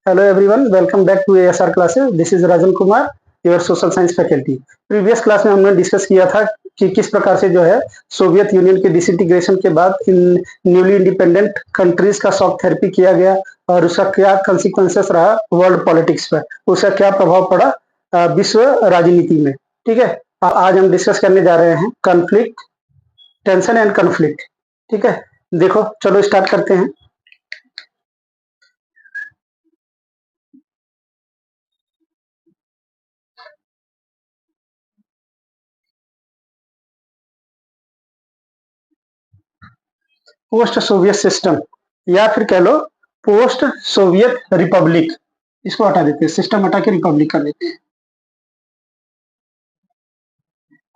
Hello everyone, welcome back to ASR classes. This is Rajan Kumar, your social science faculty. Previous class में हमने discuss किया था कि किस प्रकार से जो है सोवियत यूनियन के डिसइंटीग्रेशन के बाद इन न्यूली इंडिपेंडेंट कंट्रीज का शॉक थेरेपी किया गया और उसका क्या कंसिक्वेंसेस रहा वर्ल्ड पॉलिटिक्स पर, उसका क्या प्रभाव पड़ा विश्व राजनीति में। ठीक है, आज हम डिस्कस करने जा रहे हैं कॉन्फ्लिक्ट, टेंशन एंड कॉन्फ्लिक्ट। ठीक है, देखो चलो स्टार्ट करते हैं। पोस्ट सोवियत सिस्टम या फिर कह लो पोस्ट सोवियत रिपब्लिक, इसको हटा देते हैं, सिस्टम हटा के रिपब्लिक कर देते हैं,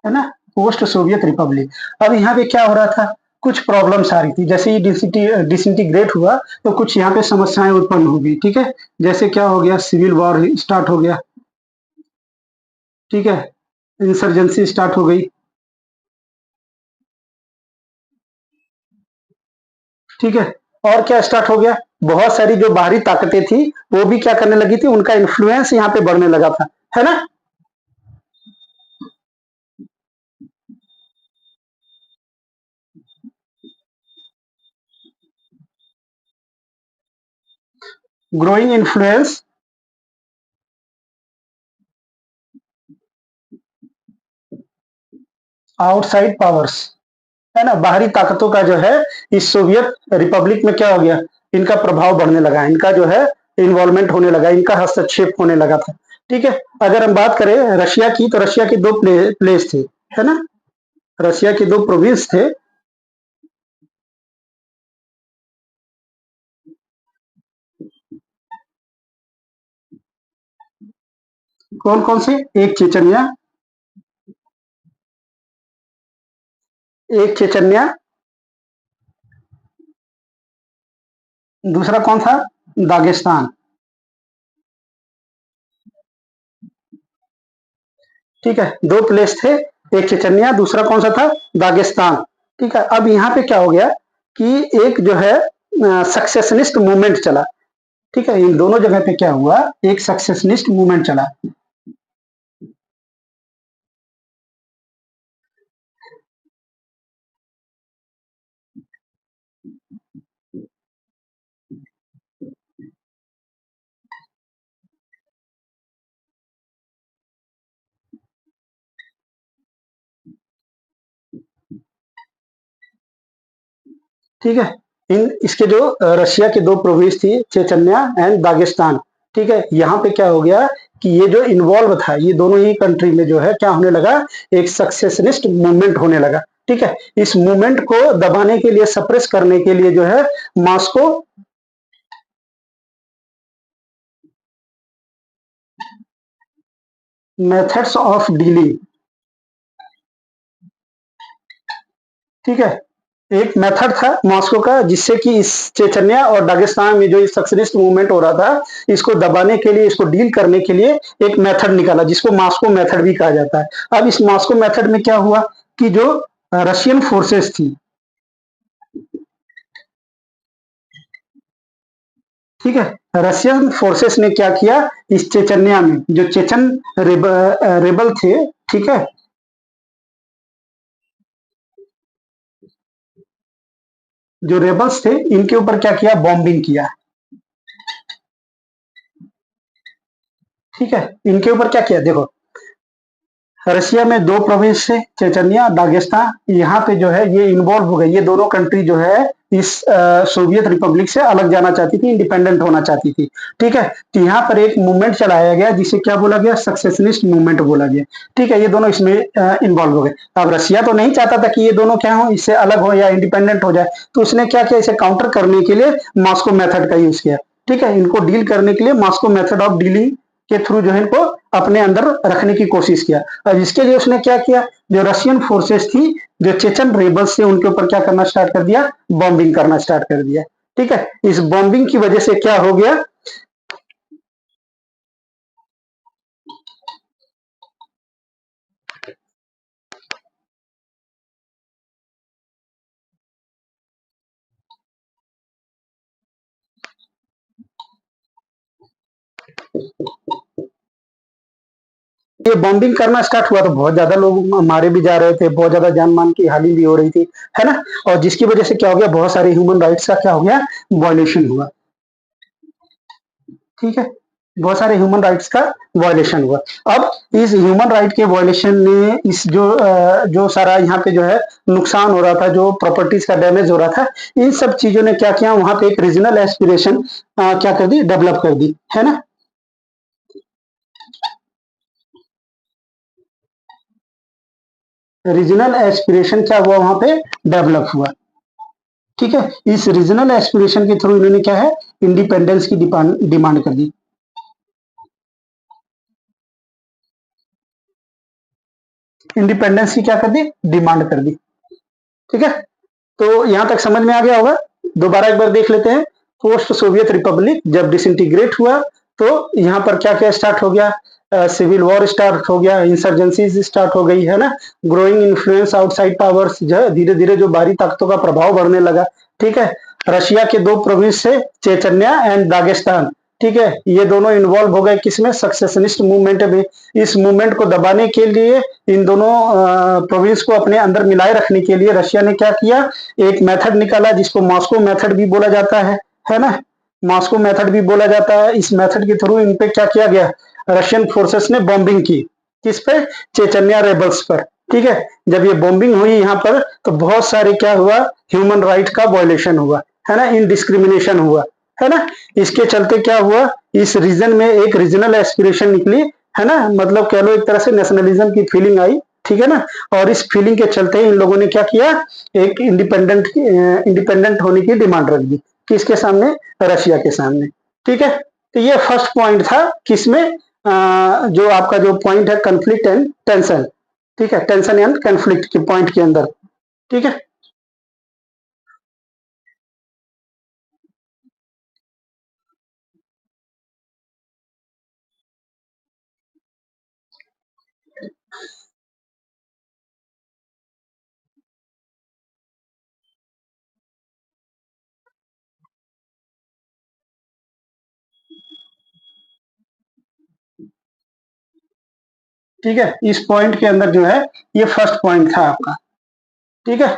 है ना। Post Soviet Republic. अब यहाँ पे क्या हो रहा था, कुछ प्रॉब्लम्स आ रही थी। जैसे ही डिसइंटीग्रेट हुआ तो कुछ यहाँ पे समस्याएं उत्पन्न हो गई। ठीक है, जैसे क्या हो गया, सिविल वॉर स्टार्ट हो गया। ठीक है, इंसर्जेंसी स्टार्ट हो गई। ठीक है, और क्या स्टार्ट हो गया, बहुत सारी जो बाहरी ताकतें थी वो भी क्या करने लगी थी, उनका इन्फ्लुएंस यहाँ पे बढ़ने लगा था, है ना। ग्रोइंग इन्फ्लुएंस आउटसाइड पावर्स, है ना। बाहरी ताकतों का जो है इस सोवियत रिपब्लिक में क्या हो गया, इनका प्रभाव बढ़ने लगा, इनका जो है इन्वॉल्वमेंट होने लगा, इनका हस्तक्षेप होने लगा था। ठीक है, अगर हम बात करें रशिया की, तो रशिया के दो प्लेस थे, है ना। रशिया के दो प्रोविंस थे। कौन कौन से, एक चेचन्या, एक चेचन्या, दूसरा कौन था, दागिस्तान। ठीक है, दो प्लेस थे, एक चेचन्या, दूसरा कौन सा था, दागिस्तान। ठीक है, अब यहाँ पे क्या हो गया कि एक जो है सक्सेसनिस्ट मूवमेंट चला। ठीक है, इन दोनों जगह पे क्या हुआ, एक सक्सेसनिस्ट मूवमेंट चला। ठीक है, इन इसके जो रशिया के दो प्रोविंस थी, चेचन्या एंड दागिस्तान। ठीक है, यहाँ पे क्या हो गया कि ये जो इन्वॉल्व था, ये दोनों ही कंट्री में जो है क्या होने लगा, एक सक्सेसनिस्ट मूवमेंट होने लगा। ठीक है, इस मूवमेंट को दबाने के लिए, सप्रेस करने के लिए जो है मॉस्को मेथड्स ऑफ डीलिंग। ठीक है, एक मेथड था मॉस्को का, जिससे कि इस चेचन्या और दागिस्तान में जो इस सक्सेनिस्ट मूवमेंट हो रहा था, इसको दबाने के लिए, इसको डील करने के लिए एक मेथड निकाला, जिसको मॉस्को मेथड भी कहा जाता है। अब इस मॉस्को मेथड में क्या हुआ कि जो रशियन फोर्सेस थी, ठीक है, रशियन फोर्सेस ने क्या किया, इस चेचन्या में जो चेचन रेबल थे, ठीक है, जो रेबल्स थे, इनके ऊपर क्या किया, बॉम्बिंग किया। ठीक है, इनके ऊपर क्या किया, देखो रशिया में दो प्रोविंस थे, चेचन्या, दागिस्तान। यहाँ पे जो है ये इन्वॉल्व हो गए, ये दोनों कंट्री जो है इस सोवियत रिपब्लिक से अलग जाना चाहती थी, इंडिपेंडेंट होना चाहती थी। ठीक है, तो यहाँ पर एक मूवमेंट चलाया गया, जिसे क्या बोला गया, सक्सेसनिस्ट मूवमेंट बोला गया। ठीक है, ये दोनों इसमें इन्वॉल्व हो गए। अब रशिया तो नहीं चाहता था कि ये दोनों क्या हो, इससे अलग हो या इंडिपेंडेंट हो जाए, तो उसने क्या किया, इसे काउंटर करने के लिए मॉस्को मेथड का यूज किया। ठीक है, इनको डील करने के लिए मॉस्को मेथड ऑफ डीलिंग के थ्रू जो है इनको अपने अंदर रखने की कोशिश किया। और इसके लिए उसने क्या किया, जो रशियन फोर्सेस थी, जो चेचन रेबल्स थे, उनके ऊपर क्या करना स्टार्ट कर दिया, बॉम्बिंग करना स्टार्ट कर दिया। ठीक है, इस बॉम्बिंग की वजह से क्या हो गया, ये बॉम्बिंग करना स्टार्ट हुआ तो बहुत ज्यादा लोग मारे भी जा रहे थे, बहुत ज्यादा जान मान की हानि भी हो रही थी, है ना। और जिसकी वजह से क्या हो गया, बहुत सारे ह्यूमन राइट्स का क्या हो गया, वायलेशन हुआ। ठीक है, बहुत सारे ह्यूमन राइट्स का वायलेशन हुआ। अब इस ह्यूमन राइट के वायलेशन ने इस जो सारा यहाँ पे जो है नुकसान हो रहा था, जो प्रॉपर्टीज का डैमेज हो रहा था, इन सब चीजों ने क्या किया, वहां पे एक रीजनल एस्पिरेशन क्या कर दी, डेवलप कर दी, है ना। रीजनल एस्पिरेशन क्या हुआ, वहां पे डेवलप हुआ। ठीक है, इस रीजनल एस्पिरेशन के थ्रू इन्होंने क्या है, इंडिपेंडेंस की डिमांड कर दी। इंडिपेंडेंस की क्या कर दी, डिमांड कर दी। ठीक है, तो यहां तक समझ में आ गया होगा। दोबारा एक बार देख लेते हैं। पोस्ट सोवियत रिपब्लिक जब डिसइंटीग्रेट हुआ, तो यहां पर क्या क्या स्टार्ट हो गया, सिविल वॉर स्टार्ट हो गया, इंसर्जेंसीज स्टार्ट हो गई, है ना। ग्रोइंग इन्फ्लुएंस आउटसाइड पावर्स, जो है धीरे धीरे जो बाहरी ताकतों का प्रभाव बढ़ने लगा। ठीक है, रशिया के दो प्रोविंस से चेचन्या एंड दागेस्तान, ठीक है, ये दोनों इन्वॉल्व हो गए किसमें, सक्सेशनिस्ट मूवमेंट में। इस मूवमेंट को दबाने के लिए, इन दोनों प्रोविंस को अपने अंदर मिलाए रखने के लिए रशिया ने क्या किया, एक मेथड निकाला जिसको मॉस्को मेथड भी बोला जाता है ना। मॉस्को मेथड भी बोला जाता है। इस मेथड के थ्रू इन पे क्या किया गया, रशियन फोर्सेस ने बॉम्बिंग की, किस पे, चेचन्या रेबल्स पर। ठीक है, जब ये बॉम्बिंग हुई यहाँ पर, तो बहुत सारे क्या हुआ, ह्यूमन राइट का वायलेशन हुआ, है ना, इनडिस्क्रिमिनेशन हुआ, है ना। इसके चलते क्या हुआ, इस रीजन में एक रीजनल एस्पिरेशन निकली, है ना, मतलब कह लो एक तरह से नेशनलिज्म की फीलिंग आई। ठीक है ना, और इस फीलिंग के चलते इन लोगों ने क्या किया, एक इंडिपेंडेंट होने की डिमांड रख दी, किसके सामने, रशिया के सामने। ठीक है, तो ये फर्स्ट पॉइंट था, किसमें, जो आपका जो पॉइंट है, कंफ्लिक्ट एंड टेंशन। ठीक है, टेंशन एंड कंफ्लिक्ट के पॉइंट के अंदर। ठीक है, ठीक है, इस पॉइंट के अंदर जो है, ये फर्स्ट पॉइंट था आपका। ठीक है,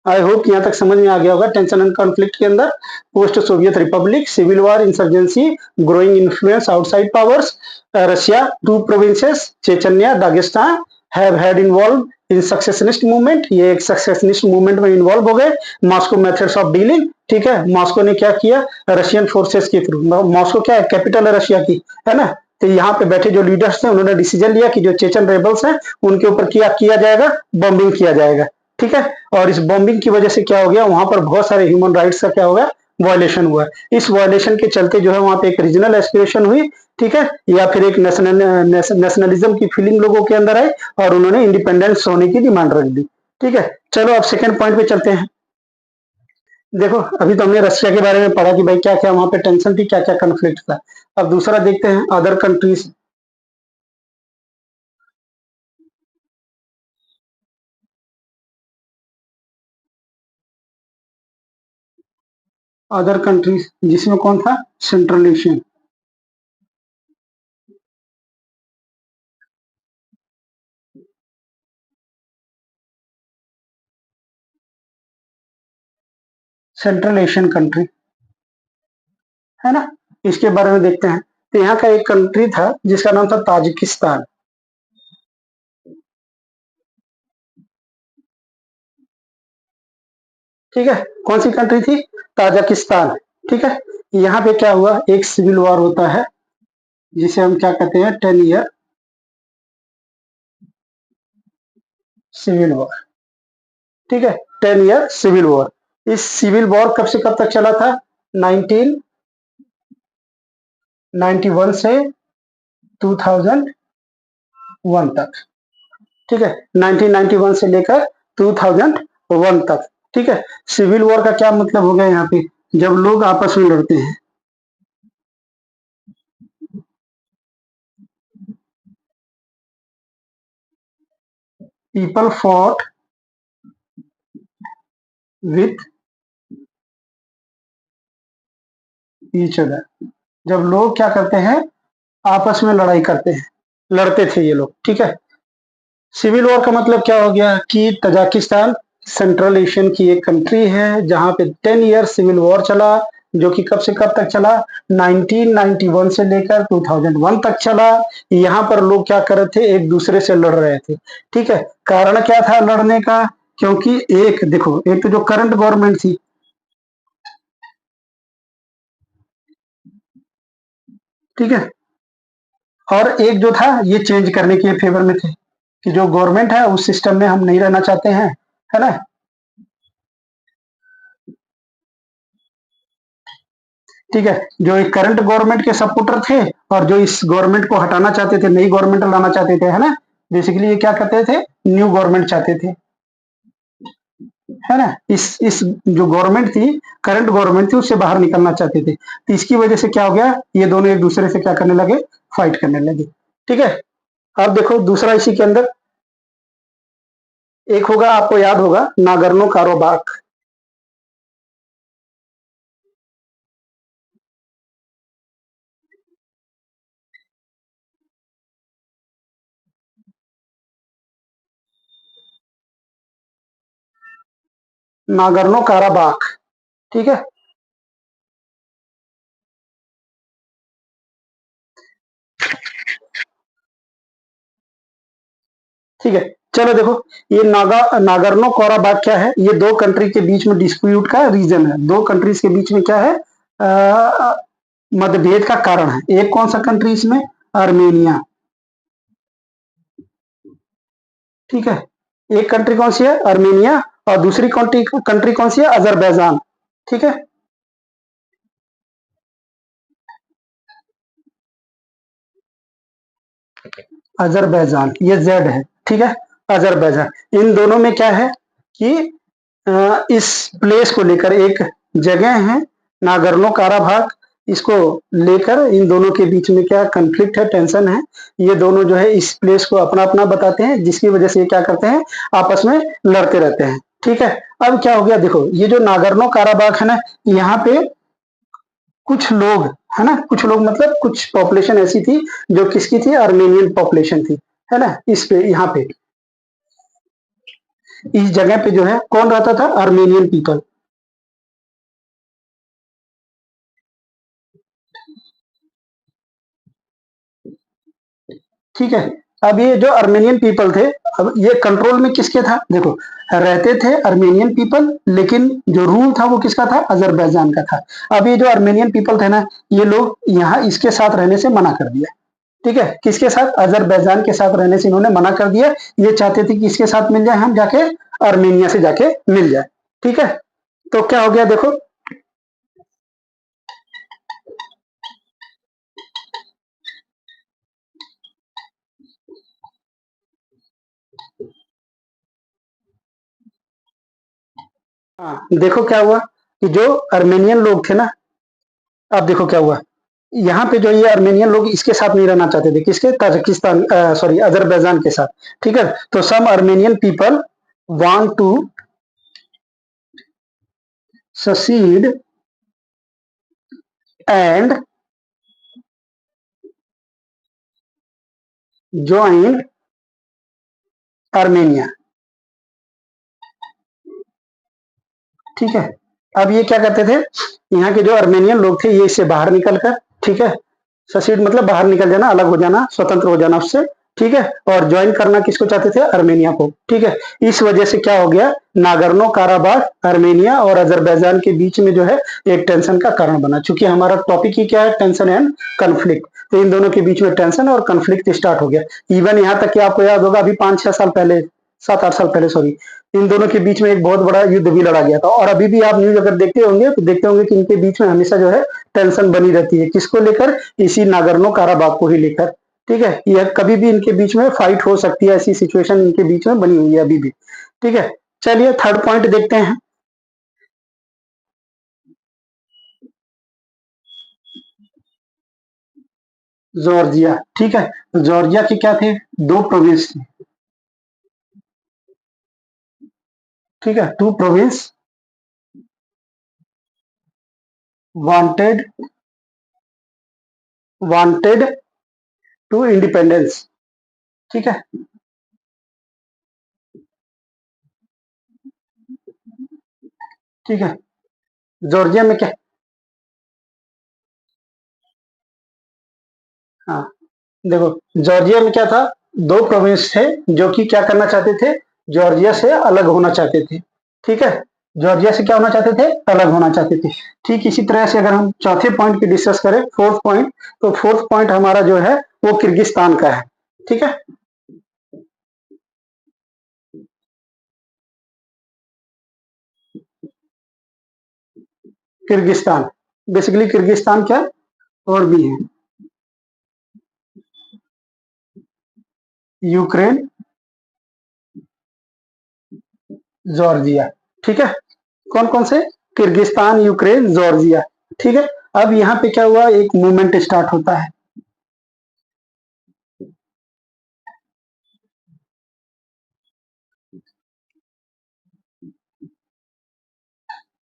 आई होप यहाँ तक समझ में आ गया होगा। टेंशन एंड कॉन्फ्लिक्ट के अंदर, post Soviet republic, civil war, insurgency, growing influence outside powers, Russia, two provinces Chechnya, Dagestan have had involve in secessionist movement, ये एक सक्सेशनिस्ट मूवमेंट में इन्वॉल्व हो गए। मॉस्को मेथड्स ऑफ डीलिंग, ठीक है, मॉस्को ने क्या किया, रशियन फोर्सेस के थ्रू, मॉस्को क्या है, कैपिटल है रशिया की, है ना। तो यहाँ पे बैठे जो लीडर्स थे, उन्होंने डिसीजन लिया कि जो चेचन रेबल्स हैं, उनके ऊपर क्या किया जाएगा, बॉम्बिंग किया जाएगा। ठीक है, और इस बॉम्बिंग की वजह से क्या हो गया, वहां पर बहुत सारे ह्यूमन राइट्स का क्या होगा, वायलेशन हुआ। इस वायलेशन के चलते जो है वहां पे एक रीजनल एस्पिरेशन हुई। ठीक है, या फिर एक नेशनलिज्म की फीलिंग लोगों के अंदर आई, और उन्होंने इंडिपेंडेंस होने की डिमांड रख दी। ठीक है, चलो अब सेकंड पॉइंट पे चलते हैं। देखो, अभी तो हमने रशिया के बारे में पढ़ा कि भाई क्या क्या वहां पे टेंशन थी, क्या क्या कन्फ्लिक्ट था। अब दूसरा देखते हैं, अदर कंट्रीज। अदर कंट्रीज जिसमें कौन था, central Asian. Central Asian country, है ना, इसके बारे में देखते हैं। तो यहाँ का एक कंट्री था जिसका नाम था ताजिकिस्तान। ठीक है, कौन सी कंट्री थी, ताजिकिस्तान। ठीक है, यहाँ पे क्या हुआ, एक सिविल वॉर होता है, जिसे हम क्या कहते हैं, 10 ईयर सिविल वॉर। ठीक है, 10 ईयर सिविल वॉर। इस सिविल वॉर कब से कब तक चला था, 1991 से 2001 तक। ठीक है, 1991 से लेकर 2001 तक। ठीक है, सिविल वॉर का क्या मतलब हो गया यहाँ पे, जब लोग आपस में लड़ते हैं। People fought with each other, जब लोग क्या करते हैं, आपस में लड़ाई करते हैं, लड़ते थे ये लोग, ठीक है। सिविल वॉर का मतलब क्या हो गया कि तजाकिस्तान सेंट्रल एशियन की एक कंट्री है जहां पे 10 ईयर सिविल वॉर चला, जो कि कब से कब तक चला, 1991 से लेकर 2001 तक चला। यहाँ पर लोग क्या कर रहे थे, एक दूसरे से लड़ रहे थे, ठीक है। कारण क्या था लड़ने का, क्योंकि एक देखो, एक तो जो करंट गवर्नमेंट थी, ठीक है, और एक जो था ये चेंज करने के फेवर में थे कि जो गवर्नमेंट है उस सिस्टम में हम नहीं रहना चाहते हैं, है ना। ठीक है, जो एक करंट गवर्नमेंट के सपोर्टर थे और जो इस गवर्नमेंट को हटाना चाहते थे, नई गवर्नमेंट लाना चाहते थे, है ना। बेसिकली ये क्या करते थे, न्यू गवर्नमेंट चाहते थे, है ना। इस जो गवर्नमेंट थी, करंट गवर्नमेंट थी, उससे बाहर निकलना चाहते थे, तो इसकी वजह से क्या हो गया, ये दोनों एक दूसरे से क्या करने लगे, फाइट करने लगे, ठीक है। अब देखो दूसरा इसी के अंदर एक होगा, आपको याद होगा, नागर्नो कारोबाग। नागर्नो काराबाख, ठीक है। ठीक है, चलो देखो, ये नागर्नो कोराबाग क्या है, ये दो कंट्री के बीच में डिस्प्यूट का रीजन है, दो कंट्रीज के बीच में क्या है, मतभेद का कारण है। एक कौन सा कंट्री इसमें, आर्मेनिया, ठीक है। एक कंट्री कौन सी है, आर्मेनिया, और दूसरी कंट्री कंट्री कौन सी है, अजरबैजान, ठीक है। अजरबैजान, ये जेड है, ठीक है। अजरबैजान, इन दोनों में क्या है कि इस प्लेस को लेकर एक जगह है, नागर्नो काराबाग, इसको लेकर इन दोनों के बीच में क्या कन्फ्लिक्ट है, टेंशन है। ये दोनों जो है इस प्लेस को अपना अपना बताते हैं, जिसकी वजह से ये क्या करते हैं, आपस में लड़ते रहते हैं, ठीक है। अब क्या हो गया, देखो ये जो नागर्नो काराबाग है ना, यहाँ पे कुछ लोग, है ना, कुछ लोग मतलब कुछ पॉपुलेशन ऐसी थी जो किसकी थी, आर्मेनियन पॉपुलेशन थी, है ना। इस पे यहाँ पे इस जगह पे जो है कौन रहता था, आर्मेनियन पीपल, ठीक है। अब ये जो अर्मेनियन पीपल थे, अब ये कंट्रोल में किसके था, देखो, रहते थे अर्मेनियन पीपल, लेकिन जो रूल था वो किसका था, अजरबैजान का था। अब ये जो अर्मेनियन पीपल थे ना, ये लोग यहाँ इसके साथ रहने से मना कर दिया, ठीक है। किसके साथ, अजरबैजान के साथ रहने से इन्होंने मना कर दिया। ये चाहते थे कि इसके साथ मिल जाए, हम जाके अर्मेनिया से जाके मिल जाए, ठीक है। तो क्या हो गया देखो, हाँ देखो क्या हुआ कि जो अर्मेनियन लोग थे ना, अब देखो क्या हुआ, यहाँ पे जो ये अर्मेनियन लोग इसके साथ नहीं रहना चाहते थे, किसके, ताजिकिस्तान, सॉरी, अजरबैजान के साथ, ठीक है। तो some Armenian people want to secede and join Armenia, ठीक है। अब ये क्या करते थे, यहाँ के जो अर्मेनियन लोग थे ये इससे बाहर निकल कर, ठीक है, ससीड मतलब बाहर निकल जाना, अलग हो जाना, स्वतंत्र हो जाना उससे, ठीक है। और ज्वाइन करना किसको चाहते थे, आर्मेनिया को, ठीक है। इस वजह से क्या हो गया, नागर्नो काराबाग आर्मेनिया और अजरबैजान के बीच में जो है एक टेंशन का कारण बना, चूंकि हमारा टॉपिक ही क्या है, टेंशन एंड कन्फ्लिक्ट, तो इन दोनों के बीच में टेंशन और कन्फ्लिक्ट स्टार्ट हो गया। इवन यहाँ तक कि आपको याद होगा अभी 5-6 साल पहले, 7-8 साल पहले, सॉरी, इन दोनों के बीच में एक बहुत बड़ा युद्ध भी लड़ा गया था, और अभी भी आप न्यूज अगर देखते होंगे तो देखते होंगे कि इनके बीच में हमेशा जो है टेंशन बनी रहती है, किसको लेकर, इसी नागर्नो काराबाग को ही लेकर, ठीक है। यह कभी भी इनके बीच में फाइट हो सकती है, ऐसी सिचुएशन इनके बीच में बनी हुई है अभी भी, ठीक है। चलिए थर्ड पॉइंट देखते हैं, जॉर्जिया, ठीक है। जॉर्जिया के क्या थे, दो प्रोविंस थे, ठीक है, two province wanted wanted to independence. ठीक है, ठीक है। जॉर्जिया में क्या, हाँ देखो, जॉर्जिया में क्या था, दो प्रोविंस थे जो कि क्या करना चाहते थे, जॉर्जिया से अलग होना चाहते थे। ठीक है, जॉर्जिया से क्या होना चाहते थे, अलग होना चाहते थे। ठीक इसी तरह से अगर हम चौथे पॉइंट की डिस्कस करें, फोर्थ पॉइंट, तो फोर्थ पॉइंट हमारा जो है वो किर्गिस्तान का है। ठीक है, किर्गिस्तान, बेसिकली किर्गिस्तान क्या और भी है, यूक्रेन, जॉर्जिया। ठीक है, कौन कौन से, किर्गिस्तान, यूक्रेन, जॉर्जिया। ठीक है, अब यहाँ पे क्या हुआ, एक मूवमेंट स्टार्ट होता है।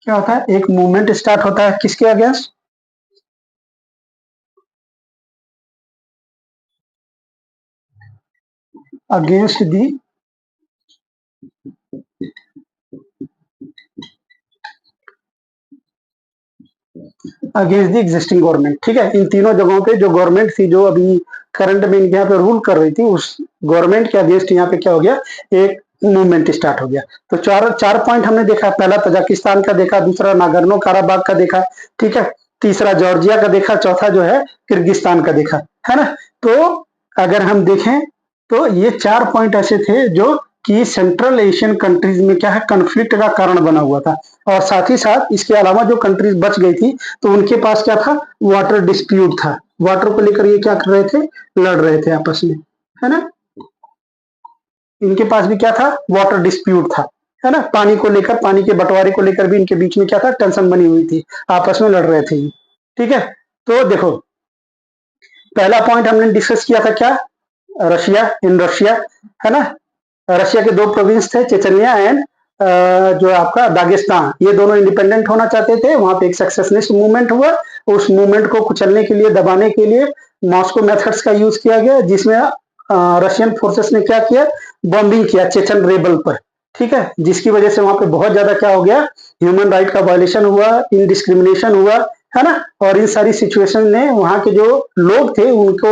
क्या होता है, एक मूवमेंट स्टार्ट होता है किसके against, against the, against the existing government. ठीक है, इन तीनों जगहों पे जो गवर्नमेंट थी, जो अभी करंट में इनके यहाँ पे रूल कर रही थी, उस गवर्नमेंट के अगेंस्ट यहाँ पे क्या हो गया, एक मूवमेंट स्टार्ट हो गया। तो चार चार पॉइंट हमने देखा, पहला तजाकिस्तान का देखा, दूसरा नागर्नो काराबाग का देखा, ठीक है, तीसरा जॉर्जिया का देखा, चौथा जो है किर्गिस्तान का देखा, है ना। तो अगर हम देखें तो ये चार पॉइंट ऐसे थे जो कि सेंट्रल एशियन कंट्रीज में क्या है, कन्फ्लिक्ट का कारण बना हुआ था। और साथ ही साथ इसके अलावा जो कंट्रीज बच गई थी, तो उनके पास क्या था, वाटर डिस्प्यूट था, वाटर को लेकर ये क्या कर रहे थे, लड़ रहे थे आपस में, है ना। इनके पास भी क्या था, वाटर डिस्प्यूट था, है ना, पानी को लेकर, पानी के बंटवारे को लेकर भी इनके बीच में क्या था, टेंशन बनी हुई थी, आपस में लड़ रहे थे ये। ठीक है, तो देखो, पहला पॉइंट हमने डिस्कस किया था क्या, रशिया, इन रशिया, है ना। रशिया के दो प्रोविंस थे, चेचनिया एंड जो आपका दागिस्तान, ये दोनों इंडिपेंडेंट होना चाहते थे। वहां पे एक सक्सेसनिस्ट मूवमेंट हुआ, उस मूवमेंट को कुचलने के लिए, दबाने के लिए मॉस्को मेथड्स का यूज किया गया, जिसमें रशियन फोर्सेस ने क्या किया, बॉम्बिंग किया चेचन रेबल पर। ठीक है, जिसकी वजह से वहां पे बहुत ज्यादा क्या हो गया, ह्यूमन राइट का वायलेशन हुआ, इनडिस्क्रिमिनेशन हुआ, है ना। और इन सारी सिचुएशन ने वहां के जो लोग थे उनको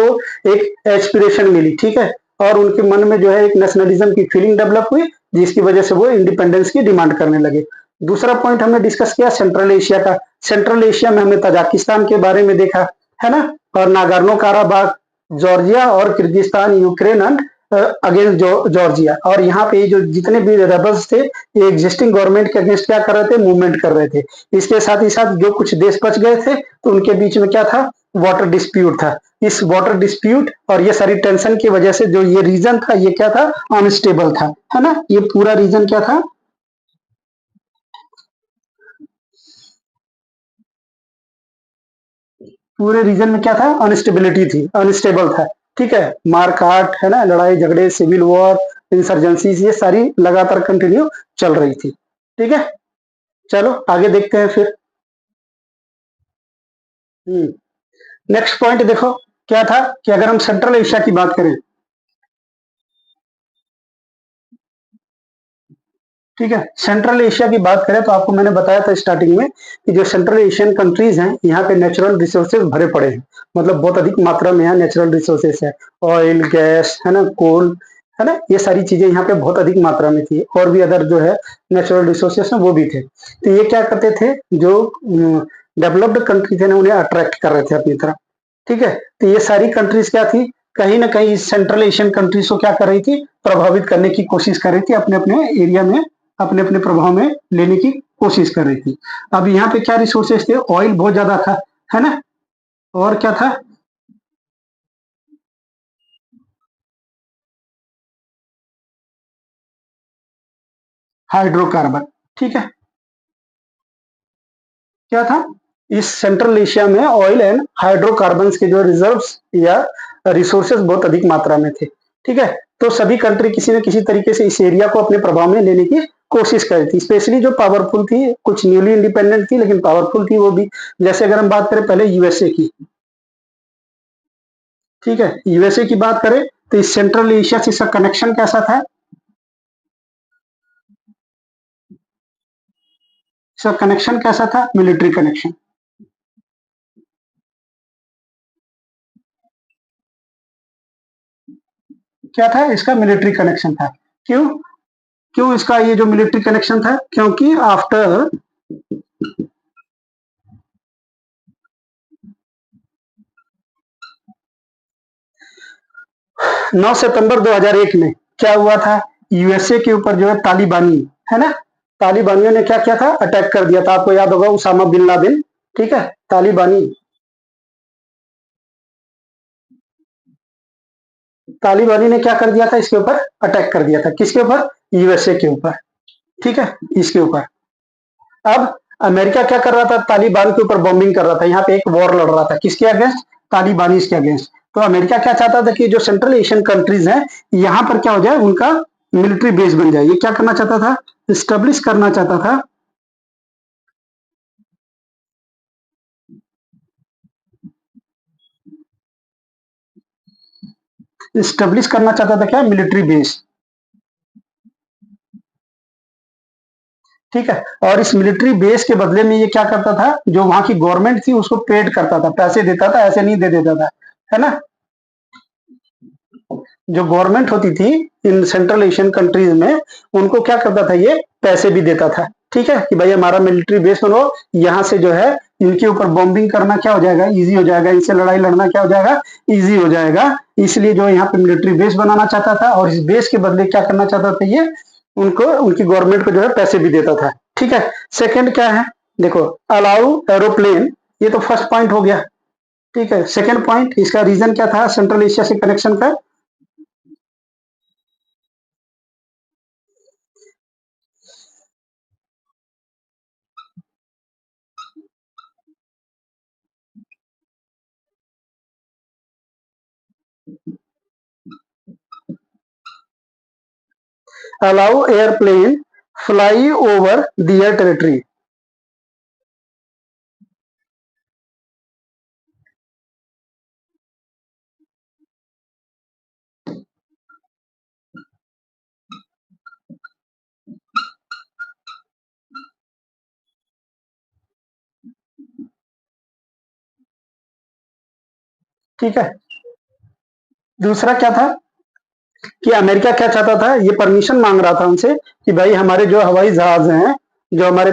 एक एस्पिरेशन मिली, ठीक है, और उनके मन में जो है एक नेशनलिज्म की फीलिंग डेवलप हुई, जिसकी वजह से वो इंडिपेंडेंस की डिमांड करने लगे। दूसरा पॉइंट हमने डिस्कस किया सेंट्रल एशिया का। सेंट्रल एशिया में हमने तजाकिस्तान के बारे में देखा, है ना, और नागार्नो काराबाग, जॉर्जिया और Kyrgyzstan, Ukraine and against Georgia. और यहाँ पे जो जितने भी रेबल्स थे, ये एग्जिस्टिंग गवर्नमेंट के अगेंस्ट क्या कर रहे थे, मूवमेंट कर रहे थे। इसके साथ ही साथ जो कुछ देश बच गए थे, तो उनके बीच में क्या था, वाटर डिस्प्यूट था। इस वाटर डिस्प्यूट और ये सारी टेंशन की वजह से जो ये रीजन था, ये क्या था, अनस्टेबल था, है ना। ये पूरा रीजन क्या था, पूरे रीजन में क्या था, अनस्टेबिलिटी थी, अनस्टेबल था। ठीक है, मारकाट, है ना, लड़ाई झगड़े, सिविल वॉर, इंसर्जेंसी, ये सारी लगातार कंटिन्यू चल रही थी। ठीक है, चलो आगे देखते हैं फिर। नेक्स्ट पॉइंट देखो, क्या था कि अगर हम सेंट्रल एशिया की बात करें, ठीक है, सेंट्रल एशिया की बात करें तो आपको मैंने बताया था स्टार्टिंग में कि जो सेंट्रल एशियन कंट्रीज हैं, यहाँ पे नेचुरल रिसोर्सेज भरे पड़े हैं, मतलब बहुत अधिक मात्रा में यहाँ नेचुरल रिसोर्सेज है, ऑयल, गैस, है ना, कोल, है ना, ये सारी चीजें यहाँ पे बहुत अधिक मात्रा में थी, और भी अदर जो है नेचुरल रिसोर्सेज हैं वो भी थे। तो ये क्या करते थे, जो डेवलप्ड कंट्री थे ना, उन्हें अट्रैक्ट कर रहे थे अपनी तरफ। ठीक है, तो ये सारी कंट्रीज क्या थी, कहीं ना कहीं सेंट्रल एशियन कंट्रीज को क्या कर रही थी, प्रभावित करने की कोशिश कर रही थी, अपने अपने एरिया में, अपने अपने प्रभाव में लेने की कोशिश कर रही थी। अब यहाँ पे क्या रिसोर्सेज थे, ऑयल बहुत ज्यादा था, है ना, और क्या था, हाइड्रोकार्बन। ठीक है, क्या था, इस सेंट्रल एशिया में ऑयल एंड हाइड्रोकार्बन के जो रिजर्व्स या रिसोर्सेज बहुत अधिक मात्रा में थे। ठीक है, तो सभी कंट्री किसी न किसी तरीके से इस एरिया को अपने प्रभाव में लेने की कोशिश कर रही थी, स्पेशली जो पावरफुल थी, कुछ न्यूली इंडिपेंडेंट थी लेकिन पावरफुल थी वो भी। जैसे अगर हम बात करें पहले यूएसए की, ठीक है। यूएसए की बात करें तो इस सेंट्रल एशिया से इसका कनेक्शन कैसा था? इसका कनेक्शन कैसा था? Military connection. क्या था इसका? मिलिट्री कनेक्शन था। क्यों? क्यों इसका ये जो मिलिट्री कनेक्शन था? क्योंकि आफ्टर 9 सितंबर 2001 में क्या हुआ था? यूएसए के ऊपर जो है तालिबानी, है ना, तालिबानियों ने क्या किया था? अटैक कर दिया था। आपको याद होगा उसामा बिन लादेन, ठीक है। तालिबानी ने क्या कर दिया था? इसके ऊपर अटैक कर दिया था। किसके ऊपर? यूएसए के ऊपर, ठीक है, इसके ऊपर। अब अमेरिका क्या कर रहा था? तालिबान के ऊपर बॉम्बिंग कर रहा था। यहाँ पे एक वॉर लड़ रहा था। किसके अगेंस्ट? तालिबानी के अगेंस्ट। तो अमेरिका क्या चाहता था कि जो सेंट्रल एशियन कंट्रीज हैं यहाँ पर क्या हो जाए? उनका मिलिट्री बेस बन जाए। ये क्या करना चाहता था? स्टेब्लिश करना चाहता था। स्टेब्लिश करना चाहता था क्या? मिलिट्री बेस, ठीक है। और इस मिलिट्री बेस के बदले में ये क्या करता था? जो वहां की गवर्नमेंट थी उसको पेड करता था, पैसे देता था, ऐसे नहीं दे देता था, है ना। जो गवर्नमेंट होती थी इन सेंट्रल एशियन कंट्रीज में, उनको क्या करता था? ये पैसे भी देता था, ठीक है, कि भाई हमारा मिलिट्री बेस बनो, यहाँ से जो है इनके ऊपर बॉम्बिंग करना क्या हो जाएगा? इजी हो जाएगा। इनसे लड़ाई लड़ना क्या हो जाएगा? इजी हो जाएगा। इसलिए जो यहाँ पे मिलिट्री बेस बनाना चाहता था और इस बेस के बदले क्या करना चाहता था? ये उनको, उनकी गवर्नमेंट को जो है पैसे भी देता था, ठीक है। सेकंड क्या है? देखो, अलाउ एरोप्लेन, ये तो फर्स्ट पॉइंट हो गया, ठीक है। सेकंड पॉइंट, इसका रीजन क्या था सेंट्रल एशिया से कनेक्शन का? अलाउ एयरप्लेन फ्लाई ओवर दियर टेरिटरी। ठीक है। दूसरा क्या था? कि अमेरिका क्या चाहता था? ये परमिशन मांग रहा था उनसे कि भाई हमारे जो हवाई जहाज हैं, जो हमारे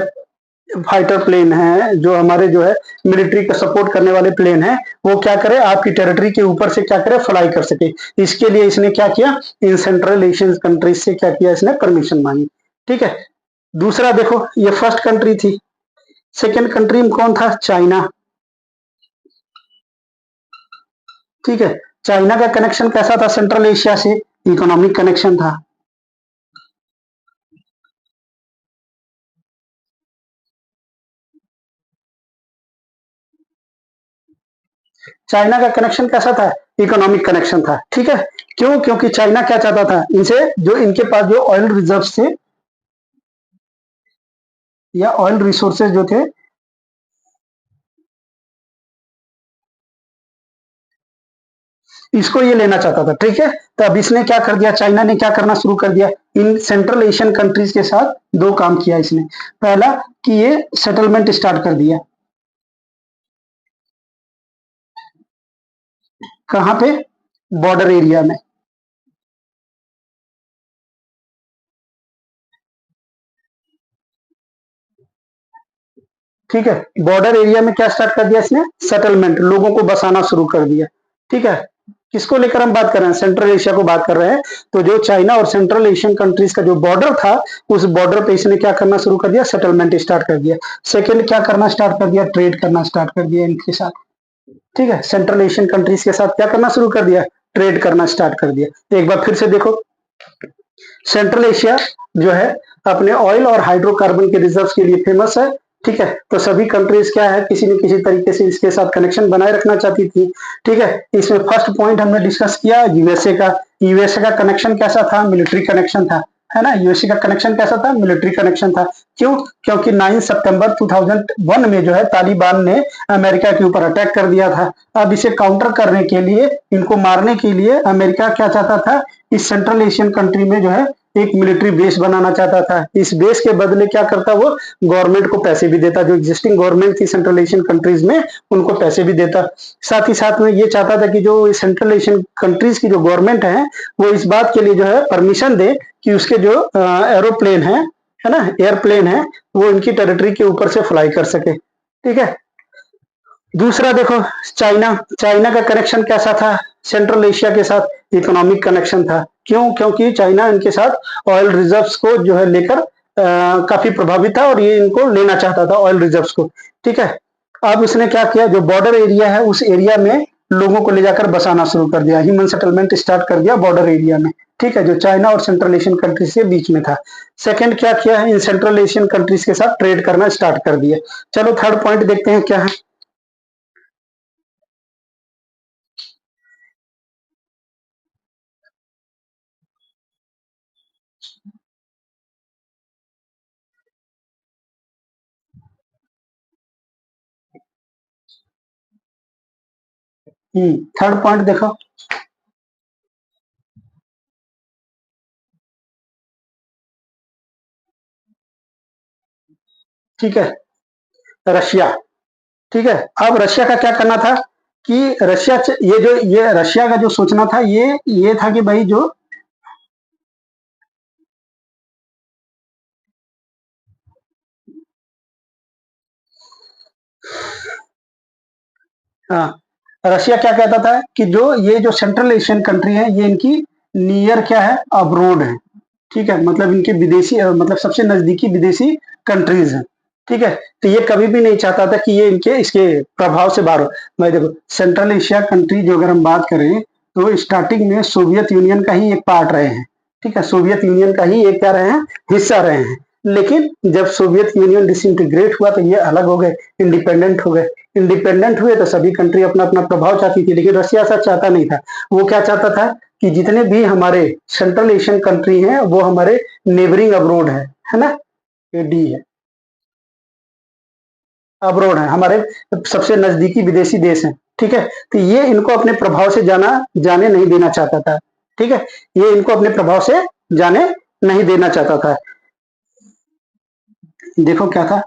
फाइटर प्लेन हैं, जो हमारे जो है मिलिट्री का सपोर्ट करने वाले प्लेन हैं, वो क्या करे? आपकी टेरिटरी के ऊपर से क्या करे? फ्लाई कर सके। इसके लिए इसने क्या किया? इन सेंट्रल एशियन कंट्रीज से क्या किया? इसने परमिशन मांगी, ठीक है। दूसरा देखो, ये फर्स्ट कंट्री थी। सेकेंड कंट्री में कौन था? चाइना, ठीक है। चाइना का कनेक्शन कैसा था सेंट्रल एशिया से? इकोनॉमिक कनेक्शन था। चाइना का कनेक्शन कैसा था? इकोनॉमिक कनेक्शन था, ठीक है। क्यों? क्योंकि चाइना क्या चाहता था? इनसे जो इनके पास जो ऑयल रिजर्व थे या ऑयल रिसोर्सेज जो थे, इसको ये लेना चाहता था, ठीक है। तो अब इसने क्या कर दिया? चाइना ने क्या करना शुरू कर दिया? इन सेंट्रल एशियन कंट्रीज के साथ दो काम किया इसने। पहला कि ये सेटलमेंट स्टार्ट कर दिया। कहां पे? बॉर्डर एरिया में, ठीक है। बॉर्डर एरिया में क्या स्टार्ट कर दिया इसने? सेटलमेंट, लोगों को बसाना शुरू कर दिया, ठीक है। किसको लेकर हम बात कर रहे हैं? सेंट्रल एशिया को बात कर रहे हैं। तो जो चाइना और सेंट्रल एशियन कंट्रीज का जो बॉर्डर था, उस बॉर्डर पे इसने क्या करना शुरू कर दिया? सेटलमेंट स्टार्ट कर दिया। सेकंड क्या करना स्टार्ट कर दिया? ट्रेड करना स्टार्ट कर दिया इनके साथ, ठीक है। सेंट्रल एशियन कंट्रीज के साथ क्या करना शुरू कर दिया? ट्रेड करना स्टार्ट कर दिया। एक बार फिर से देखो, सेंट्रल एशिया जो है अपने ऑयल और हाइड्रोकार्बन के रिजर्व के लिए फेमस है, ठीक है। तो सभी कंट्रीज क्या है, किसी न किसी तरीके से इसके साथ कनेक्शन बनाए रखना चाहती थी, ठीक है। इसमें फर्स्ट पॉइंट हमने डिस्कस किया यूएसए का। यूएसए का कनेक्शन कैसा था? मिलिट्री कनेक्शन था। है ना। यूएसए का कनेक्शन कैसा था, मिलिट्री कनेक्शन था। क्यों? क्योंकि 9 सितंबर 2001 में जो है तालिबान ने अमेरिका के ऊपर अटैक कर दिया था। अब इसे काउंटर करने के लिए, इनको मारने के लिए अमेरिका क्या चाहता था, इस सेंट्रल एशियन कंट्री में जो है एक मिलिट्री बेस बनाना चाहता था। इस बेस के बदले क्या करता वो, गवर्नमेंट को पैसे भी देता, जो एग्जिस्टिंग गवर्नमेंट थी सेंट्रल एशियन कंट्रीज में उनको पैसे भी देता। साथ ही साथ में ये चाहता था कि जो सेंट्रल एशियन कंट्रीज की जो गवर्नमेंट है वो इस बात के लिए जो है परमिशन दे कि उसके जो एरोप्लेन है ना, एयरप्लेन है, वो इनकी टेरिटरी के ऊपर से फ्लाई कर सके। ठीक है। दूसरा देखो, चाइना, चाइना का कनेक्शन कैसा था सेंट्रल एशिया के साथ, इकोनॉमिक कनेक्शन था। क्यों? क्योंकि चाइना इनके साथ ऑयल रिजर्व्स को जो है लेकर काफी प्रभावित था और ये इनको लेना चाहता था ऑयल रिजर्व्स को। ठीक है। अब उसने क्या किया, जो बॉर्डर एरिया है उस एरिया में लोगों को ले जाकर बसाना शुरू कर दिया, ह्यूमन सेटलमेंट स्टार्ट कर दिया बॉर्डर एरिया में। ठीक है, जो चाइना और सेंट्रल एशियन कंट्रीज के बीच में था। सेकंड क्या किया है, इन सेंट्रल एशियन कंट्रीज के साथ ट्रेड करना स्टार्ट कर दिया। चलो थर्ड पॉइंट देखते हैं क्या है। थर्ड पॉइंट देखो। ठीक है, रशिया। ठीक है, अब रशिया का क्या करना था कि ये रशिया का जो सोचना था, ये था कि भाई जो हाँ, रशिया क्या कहता था कि जो ये जो सेंट्रल एशियन कंट्री है ये इनकी नियर क्या है, अब्रोड है। ठीक है, मतलब इनके विदेशी मतलब सबसे नजदीकी विदेशी कंट्रीज हैं। ठीक है, तो ये कभी भी नहीं चाहता था कि ये इनके इसके प्रभाव से बाहर हो। मैं देखो, सेंट्रल एशिया कंट्री जो अगर हम बात करें तो स्टार्टिंग में सोवियत यूनियन का ही एक पार्ट रहे हैं। ठीक है, सोवियत यूनियन का ही एक क्या रहे हैं, हिस्सा रहे हैं। लेकिन जब सोवियत यूनियन डिसइंटीग्रेट हुआ तो ये अलग हो गए, इंडिपेंडेंट हो गए। इंडिपेंडेंट हुए तो सभी कंट्री अपना अपना प्रभाव चाहती थी, लेकिन रशिया ऐसा चाहता नहीं था। वो क्या चाहता था कि जितने भी हमारे सेंट्रल एशियन कंट्री हैं वो हमारे नेबरिंग अब्रोड है ना, ये डी है, अब्रोड है, हमारे सबसे नजदीकी विदेशी देश हैं। ठीक है, तो ये इनको अपने प्रभाव से जाने नहीं देना चाहता था। ठीक है, ये इनको अपने प्रभाव से जाने नहीं देना चाहता था। देखो क्या था।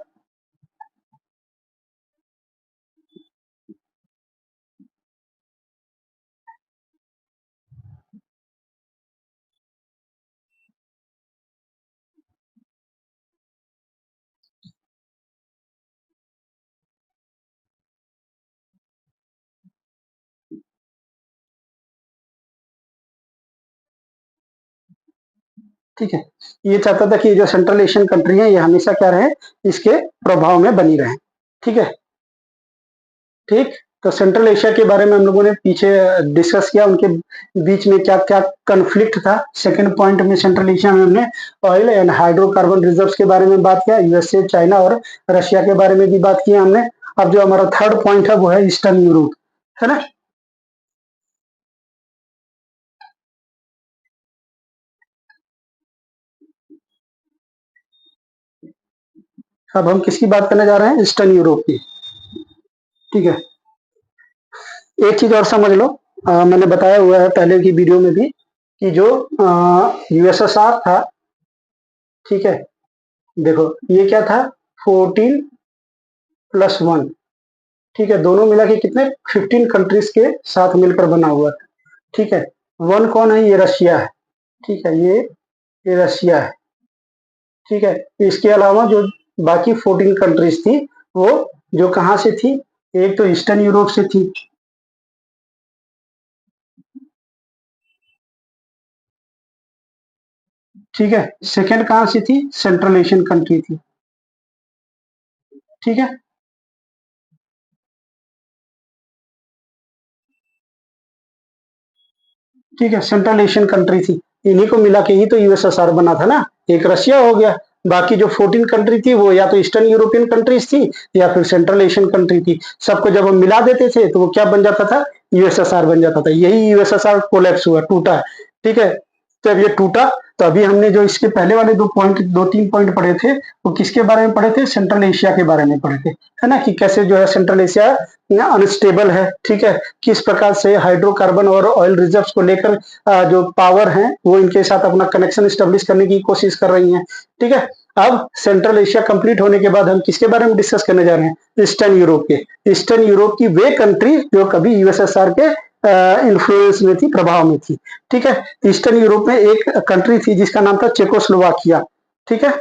ठीक है, ये चाहता था कि ये जो सेंट्रल एशियन कंट्री है ये हमेशा क्या रहे, इसके प्रभाव में बनी रहे। ठीक है। ठीक, तो सेंट्रल एशिया के बारे में हम लोगों ने पीछे डिस्कस किया, उनके बीच में क्या क्या कन्फ्लिक्ट था। सेकंड पॉइंट में सेंट्रल एशिया में हमने ऑयल एंड हाइड्रोकार्बन रिजर्व्स के बारे में बात किया, यूएसए, चाइना और रशिया के बारे में भी बात किया हमने। अब जो हमारा थर्ड पॉइंट है वो है ईस्टर्न यूरोप, है ना। अब हम किसकी बात करने जा रहे हैं, ईस्टर्न यूरोप की। ठीक है, एक चीज और समझ लो, मैंने बताया हुआ है पहले की वीडियो में भी कि जो यूएसएसआर था, ठीक है, देखो ये क्या था, 14+1। ठीक है, दोनों मिला के कितने, 15 कंट्रीज के साथ मिलकर बना हुआ था। ठीक है, वन कौन है, ये रशिया है। ठीक है, ये रशिया है। ठीक है, इसके अलावा जो बाकी 14 कंट्रीज थी वो जो कहाँ से थी, एक तो ईस्टर्न यूरोप से थी। ठीक है, सेकंड कहाँ से थी, सेंट्रल एशियन कंट्री थी। ठीक है, ठीक है, सेंट्रल एशियन कंट्री थी। इन्हीं को मिला के ही तो यूएसएसआर बना था ना। एक रशिया हो गया, बाकी जो 14 कंट्री थी वो या तो ईस्टर्न यूरोपियन कंट्रीज थी या फिर सेंट्रल एशियन कंट्री थी। सबको जब हम मिला देते थे तो वो क्या बन जाता था, यूएसएसआर बन जाता था। यही यूएसएसआर कोलैप्स हुआ, टूटा। ठीक है, जब ये टूटा तो अभी हमने जो इसके पहले वाले 2 पॉइंट पढ़े थे, वो किसके बारे में पढ़े थे? सेंट्रल एशिया के बारे में पढ़े थे, है ना, कि कैसे जो है सेंट्रल एशिया अनस्टेबल है, ठीक है, किस प्रकार से हाइड्रोकार्बन और ऑयल रिजर्व्स को लेकर जो पावर है वो इनके साथ अपना कनेक्शन स्टेब्लिश करने की कोशिश कर रही है, ठीक है। अब सेंट्रल एशिया कंप्लीट होने के बाद हम किसके बारे में डिस्कस करने जा रहे हैं? ईस्टर्न यूरोप के। ईस्टर्न यूरोप की वे कंट्री जो कभी यूएसएसआर के इन्फ्लुएंस में थी, प्रभाव में थी, ठीक है। ईस्टर्न यूरोप में एक कंट्री थी जिसका नाम था चेकोस्लोवाकिया, ठीक है।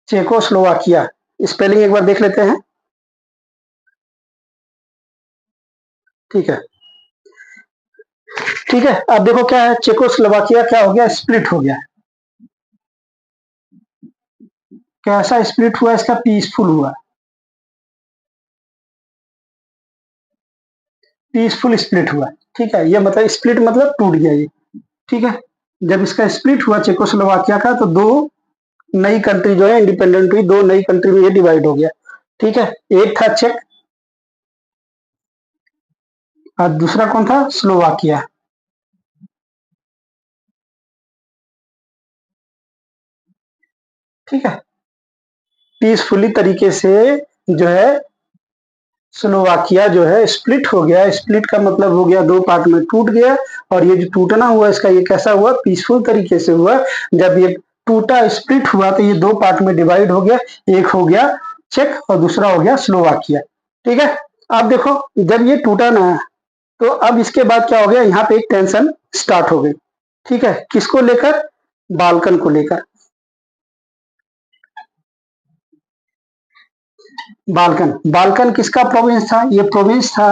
चेकोस्लोवाकिया, स्पेलिंग एक बार देख लेते हैं, ठीक है। ठीक है, अब देखो क्या है, चेकोस्लोवाकिया क्या हो गया? स्प्लिट हो गया। कैसा स्प्लिट हुआ? इसका पीसफुल हुआ, पीसफुल स्प्लिट हुआ, ठीक है। ये मतलब स्प्लिट मतलब टूट गया ये, ठीक है। जब इसका स्प्लिट हुआ चेकोस्लोवाकिया का, तो दो नई कंट्री जो है इंडिपेंडेंट हुई, दो नई कंट्री में ये डिवाइड हो गया, ठीक है। एक था चेक और दूसरा कौन था? स्लोवाकिया, ठीक है। पीसफुली तरीके से जो है स्लोवाकिया जो है स्प्लिट हो गया। स्प्लिट का मतलब हो गया दो पार्ट में टूट गया, और ये जो टूटना हुआ इसका ये कैसा हुआ? पीसफुल तरीके से हुआ। जब ये टूटा, स्प्लिट हुआ, तो ये दो पार्ट में डिवाइड हो गया। एक हो गया चेक और दूसरा हो गया स्लोवाकिया, ठीक है। अब देखो, जब ये टूटा ना, तो अब इसके बाद क्या हो गया? यहाँ पे एक टेंशन स्टार्ट हो गई, ठीक है। किसको लेकर? बाल्कन को लेकर। बाल्कन, बाल्कन किसका प्रोविंस था? ये प्रोविंस था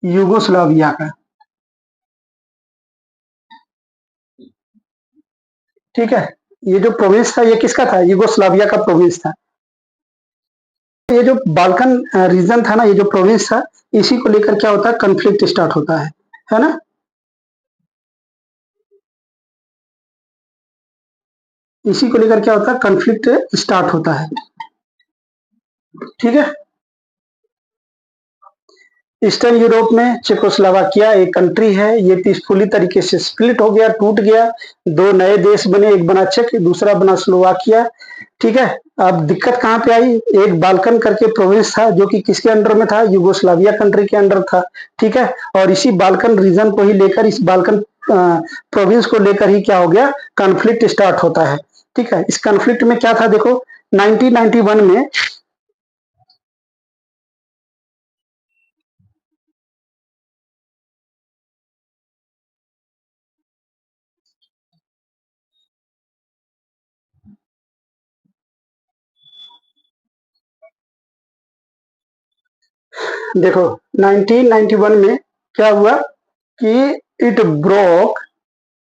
यूगोस्लाविया का, ठीक है। ये जो प्रोविंस था ये किसका था? यूगोस्लाविया का प्रोविंस था। ये जो बाल्कन रीजन था ना, ये जो प्रोविंस था, इसी को लेकर क्या होता है? कंफ्लिक्ट स्टार्ट होता है ना। इसी को लेकर क्या होता है? कंफ्लिक्ट स्टार्ट होता है, ठीक है। ईस्टर्न यूरोप में चेकोस्लोवाकिया एक कंट्री है, ये पीसफुली तरीके से स्प्लिट हो गया, टूट गया। दो नए देश बने, एक बना चेक, दूसरा बना स्लोवाकिया, ठीक है। अब दिक्कत कहाँ पे आई? एक बाल्कन करके प्रोविंस था जो कि किसके अंडर में था? यूगोस्लाविया कंट्री के अंडर था, ठीक है। और इसी बाल्कन रीजन को ही लेकर, इस बाल्कन प्रोविंस को लेकर ही क्या हो गया? कॉन्फ्लिक्ट स्टार्ट होता है, ठीक है। इस कॉन्फ्लिक्ट में क्या था? देखो 1991 में, देखो 1991 में क्या हुआ कि it broke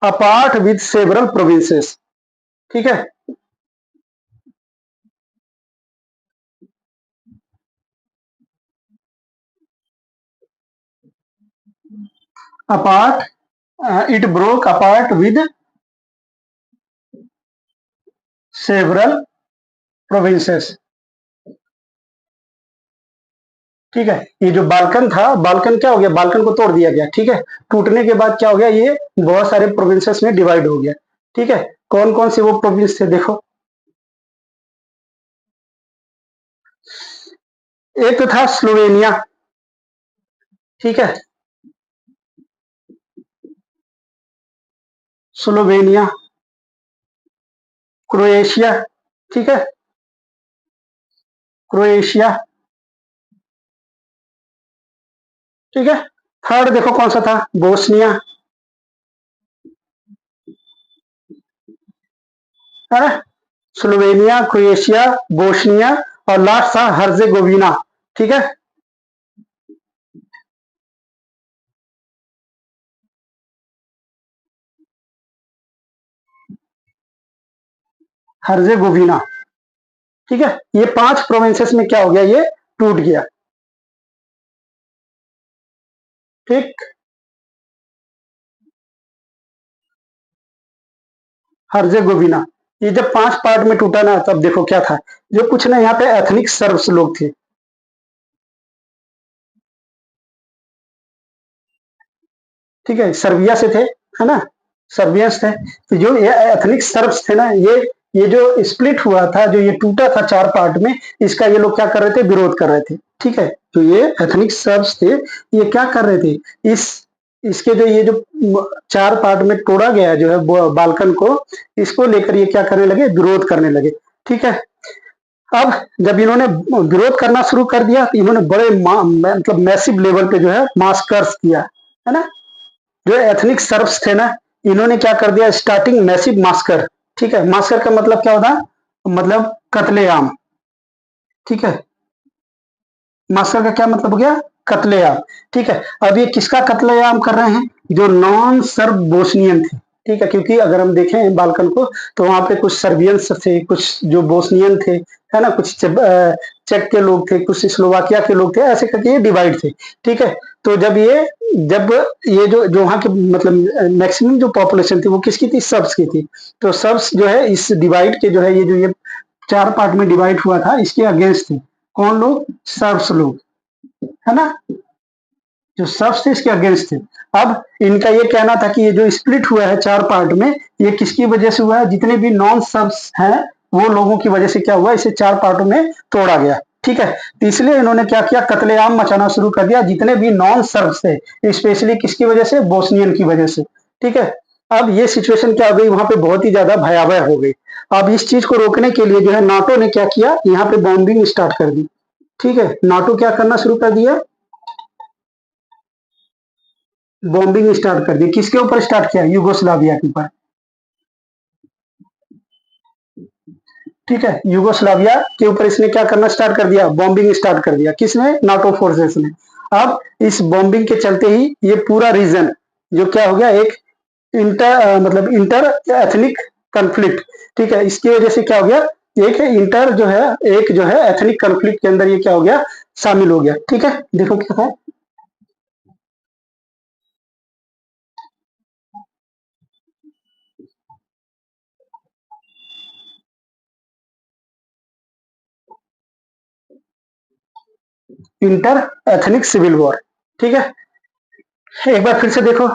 apart with several provinces, ठीक है। Apart, it broke apart with several provinces, ठीक है। ये जो बाल्कन था, बाल्कन क्या हो गया? बाल्कन को तोड़ दिया गया, ठीक है। टूटने के बाद क्या हो गया? ये बहुत सारे प्रोविंसेस में डिवाइड हो गया, ठीक है। कौन कौन से वो प्रोविंस थे? देखो, एक तो था स्लोवेनिया, ठीक है। स्लोवेनिया, क्रोएशिया, ठीक है। क्रोएशिया, ठीक है। थर्ड देखो कौन सा था? बोस्निया, है ना। स्लोवेनिया, क्रोएशिया, बोस्निया, और लास्ट था हर्जेगोविना, ठीक है। हर्जेगोविना, ठीक है। ये 5 प्रोविंसेस में क्या हो गया? ये टूट गया, ठीक। हर्जेगोविना, ये जब 5 पार्ट में टूटा ना तब देखो क्या था, जो कुछ ना यहाँ पे एथनिक सर्ब्स लोग थे, ठीक है? सर्बिया से थे, है ना? सर्बियंस थे। तो जो ये एथनिक सर्ब्स थे ना, ये जो स्प्लिट हुआ था, जो ये टूटा था 4 पार्ट में, इसका ये लोग क्या कर रहे थे? विरोध कर रहे थे, ठीक है? तो ये एथनिक सर्ब्स थे, ये क्या कर रहे थे? इस इसके जो ये जो 4 पार्ट में तोड़ा गया जो है बाल्कन को, इसको लेकर ये क्या करने लगे? विरोध करने लगे, ठीक है? अब जब इन्होंने विरोध करना शुरू कर दिया, तो इन्होंने बड़े मतलब मैसिव लेवल पे जो है मास्कर्स किया, है ना? जो एथनिक सर्ब्स थे ना, इन्होंने क्या कर दिया? स्टार्टिंग मैसिव मास्कर, ठीक है? मास्कर का मतलब क्या होता? मतलब कत्लेआम, ठीक है? मास्कर का क्या मतलब हो गया? कत्लेआम, ठीक है? अब ये किसका कत्लेआम कर रहे हैं? जो नॉन सर्ब बोस्नियन थे, ठीक है? क्योंकि अगर हम देखें बाल्कन को, तो वहां पे कुछ सर्बियंस थे, कुछ जो बोस्नियन थे, है ना? कुछ चेक के लोग थे, कुछ स्लोवाकिया के लोग थे, ऐसे करके ये डिवाइड थे, ठीक है? तो जब ये जो वहाँ के मतलब मैक्सिमम जो पॉपुलेशन थी वो किसकी थी? सर्ब्स की थी। तो सर्ब्स जो है इस डिवाइड के जो है ये 4 पार्ट में डिवाइड हुआ था, इसके अगेंस्ट थे। कौन लोग? सर्ब्स लोग, है ना? जो सर्ब्स थे इसके अगेंस्ट थे। अब इनका ये कहना था कि ये जो स्प्लिट हुआ है 4 पार्ट में, ये किसकी वजह से हुआ है? जितने भी नॉन सर्ब्स हैं, वो लोगों की वजह से क्या हुआ? इसे 4 पार्टों में तोड़ा गया, ठीक है? तो इसलिए इन्होंने क्या किया? कत्लेआम मचाना शुरू कर दिया, जितने भी नॉन सर्ब्स थे, स्पेशली किसकी वजह से? बोस्नियन की वजह से, ठीक है? अब ये सिचुएशन क्या हो गई? वहां पे बहुत ही ज्यादा भयावह हो गई। अब इस चीज को रोकने के लिए जो है नाटो ने क्या किया? यहाँ पे बॉम्बिंग स्टार्ट कर दी, ठीक है? नाटो क्या करना शुरू कर दिया? बॉम्बिंग स्टार्ट कर दी। किसके ऊपर स्टार्ट किया? यूगोस्लाविया के ऊपर, ठीक है? यूगोस्लाविया के ऊपर इसने क्या करना स्टार्ट कर दिया? बॉम्बिंग स्टार्ट कर दिया। किसने? नाटो फोर्सेस ने। अब इस बॉम्बिंग के चलते ही ये पूरा रीजन जो क्या हो गया? एक मतलब इंटर एथनिक कंफ्लिक्ट, ठीक है? इसकी वजह से क्या हो गया? एक जो है एथनिक कंफ्लिक्ट के अंदर ये क्या हो गया? शामिल हो गया, ठीक है? देखो क्या था? इंटर एथनिक सिविल वॉर, ठीक है? एक बार फिर से देखो,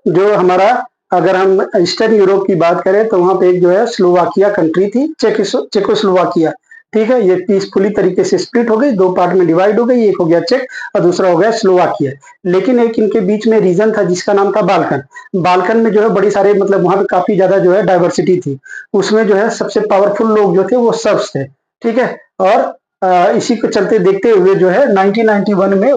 जो हमारा, अगर हम ईस्टर्न यूरोप की बात करें तो वहां पे एक जो है स्लोवाकिया कंट्री थी, चेकोस्लोवाकिया, ठीक है? ये पीसफुली तरीके से स्प्लिट हो गई, 2 पार्ट में डिवाइड हो गई, एक हो गया चेक और दूसरा हो गया स्लोवाकिया। लेकिन एक इनके बीच में रीजन था जिसका नाम था बाल्कन। बाल्कन में जो है बड़ी सारे मतलब वहां पे काफी ज्यादा जो है डाइवर्सिटी थी। उसमें जो है सबसे पावरफुल लोग जो थे वो सर्ब्स थे, ठीक है? और इसी को चलते देखते हुए जो है 1991 में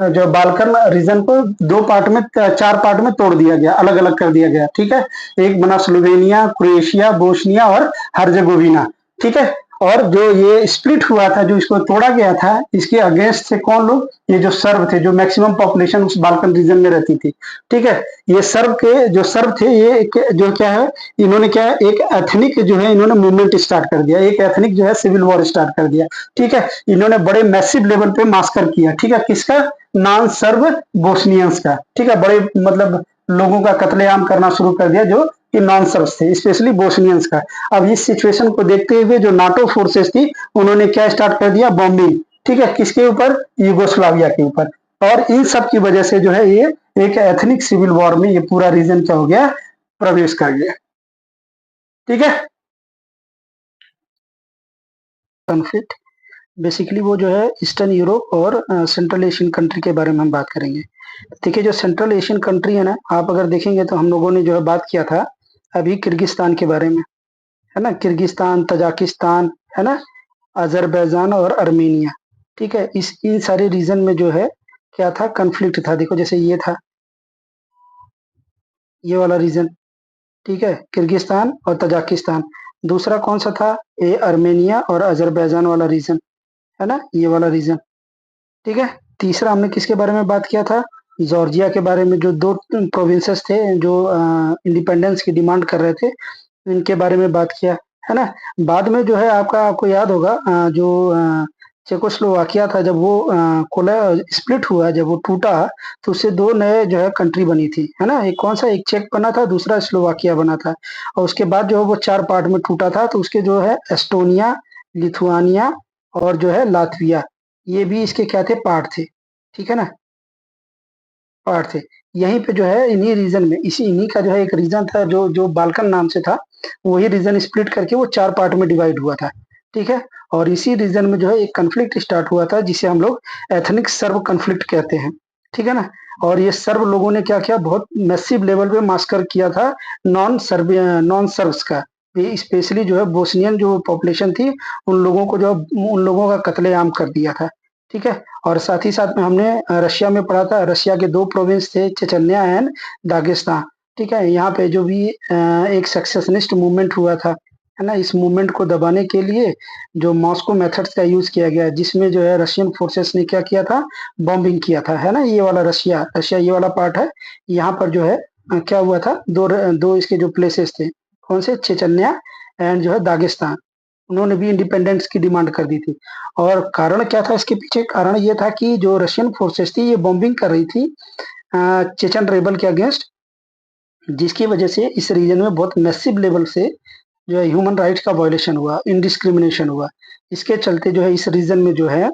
जो बाल्कन रीजन को 2 पार्ट में 4 पार्ट में तोड़ दिया गया, अलग-अलग कर दिया गया, ठीक है? एक बना स्लोवेनिया, क्रोएशिया, बोस्निया और हर्जेगोविना, ठीक है? और जो ये स्प्लिट हुआ था, जो इसको तोड़ा गया था, इसके अगेंस्ट थे कौन लोग? ये जो सर्ब थे, जो मैक्सिमम पॉपुलेशन उस बाल्कन रीजन में रहती थी, ठीक है? ये सर्ब थे, ये एक जो क्या है, इन्होंने क्या है? एक एथनिक जो है इन्होंने मूवमेंट स्टार्ट कर दिया, एक एथनिक जो है सिविल वॉर स्टार्ट कर दिया, ठीक है? इन्होंने बड़े मैसिव लेवल पे मास्कर किया, ठीक है? किसका? नॉन सर्ब बोस्नियंस का, ठीक है? बड़े मतलब लोगों का कत्लेआम करना शुरू कर दिया जो कि नॉन सर्ब्स थे, स्पेशली बोस्नियंस का। अब इस सिचुएशन को देखते हुए जो नाटो फोर्सेस थी, उन्होंने क्या स्टार्ट कर दिया? बॉम्बिंग, ठीक है? किसके ऊपर? यूगोस्लाविया के ऊपर। और इन सब की वजह से जो है ये एक एथनिक सिविल वॉर में ये पूरा रीजन क्या हो गया? प्रवेश कर गया, ठीक है? कॉन्फ्लिक्ट बेसिकली वो जो है ईस्टर्न यूरोप और सेंट्रल एशियन कंट्री के बारे में हम बात करेंगे। देखिए, जो सेंट्रल एशियन कंट्री है ना, आप अगर देखेंगे तो हम लोगों ने जो है बात किया था अभी किर्गिस्तान के बारे में, है ना? किर्गिस्तान, तजाकिस्तान, है ना? अज़रबैजान और अर्मेनिया, ठीक है? इस इन सारे रीजन में जो है क्या था? कॉन्फ्लिक्ट था। देखो जैसे ये था, ये वाला रीजन, ठीक है? किर्गिस्तान और तजाकिस्तान। दूसरा कौन सा था? ये अर्मेनिया और अज़रबैजान वाला रीजन, है ना? ये वाला रीजन, ठीक है? तीसरा हमने किसके बारे में बात किया था? जॉर्जिया के बारे में, जो 2 प्रोविंसेस थे जो इंडिपेंडेंस की डिमांड कर रहे थे, इनके बारे में बात किया, है ना? बाद में जो है आपको याद होगा जो चेकोस्लोवाकिया था, जब वो स्प्लिट हुआ, जब वो टूटा, तो उससे 2 नए जो है कंट्री बनी थी, है ना? एक कौन-सा, एक चेक बना था, दूसरा स्लोवाकिया बना था और उसके बाद जो है वो 4 पार्ट में टूटा था, तो उसके जो है एस्टोनिया, लिथुआनिया और जो है लातविया, ये भी इसके क्या थे, पार्ट थे, ठीक है ना? पार्ट थे। यहीं पे जो है इन्हीं रीजन में, इन्हीं का जो है एक रीजन था जो बाल्कन नाम से था, वही रीजन स्प्लिट करके वो 4 पार्ट में डिवाइड हुआ था, ठीक है? और इसी रीजन में जो है एक कॉन्फ्लिक्ट स्टार्ट हुआ था, जिसे हम लोग एथनिक सर्व कॉन्फ्लिक्ट कहते हैं, ठीक है ना? और ये सर्व लोगों ने क्या किया, बहुत मैसिव लेवल पे मास्कर किया था नॉन सर्ब्स का। ये स्पेशली जो है बोस्नियन जो पॉपुलेशन थी, उन लोगों का कत्लेआम कर दिया था, ठीक है? और साथ ही साथ में हमने रशिया में पढ़ा था, रशिया के 2 प्रोविंस थे, चेचन्या एंड दागेस्तान, ठीक है? यहाँ पे जो भी एक सेसेशनिस्ट मूवमेंट हुआ था, है ना? इस मूवमेंट को दबाने के लिए जो मॉस्को मेथड्स का यूज़ किया गया, जिसमें जो है रशियन फोर्सेस ने क्या किया था, बॉम्बिंग किया था, है ना? ये वाला रशिया ये वाला पार्ट है। यहाँ पर जो है क्या हुआ था, 2 इसके जो प्लेसेस थे, कौन से? चेचन्या एंड जो है दागेस्तान, उन्होंने भी इंडिपेंडेंस की डिमांड कर दी थी। और कारण क्या था इसके पीछे? कारण ये था कि जो रशियन फोर्सेस थी, ये बॉम्बिंग कर रही थी चेचन रेबल के अगेंस्ट, जिसकी वजह से इस रीजन में बहुत मैसिव लेवल से जो है ह्यूमन राइट्स का वायलेशन हुआ, इंडिस्क्रिमिनेशन हुआ। इसके चलते जो है इस रीजन में जो है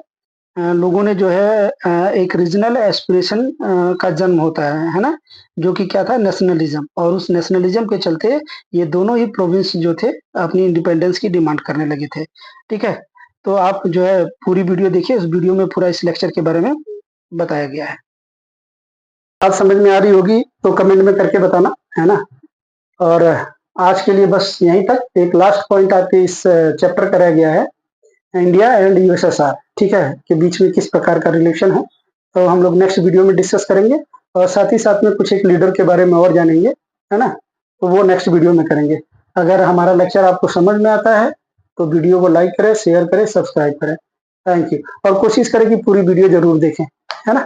लोगों ने जो है एक रीजनल एस्पिरेशन का जन्म होता है ना? जो कि क्या था, नेशनलिज्म, और उस नेशनलिज्म के चलते ये दोनों ही प्रोविंस जो थे अपनी इंडिपेंडेंस की डिमांड करने लगे थे, ठीक है? तो आप जो है पूरी वीडियो देखिए, उस वीडियो में पूरा इस लेक्चर के बारे में बताया गया है। बात समझ में आ रही होगी तो कमेंट में करके बताना, है ना? और आज के लिए बस यहीं तक। एक लास्ट पॉइंट आपके इस चैप्टर का रह गया है, इंडिया एंड यूएसएसआर, ठीक है, के बीच में किस प्रकार का रिलेशन है, तो हम लोग नेक्स्ट वीडियो में डिस्कस करेंगे। और साथ ही साथ में कुछ एक लीडर के बारे में और जानेंगे, है ना? तो वो नेक्स्ट वीडियो में करेंगे। अगर हमारा लेक्चर आपको समझ में आता है तो वीडियो को लाइक करें, शेयर करें, सब्सक्राइब करें। Thank you. और कोशिश करें कि पूरी वीडियो जरूर देखें, है ना?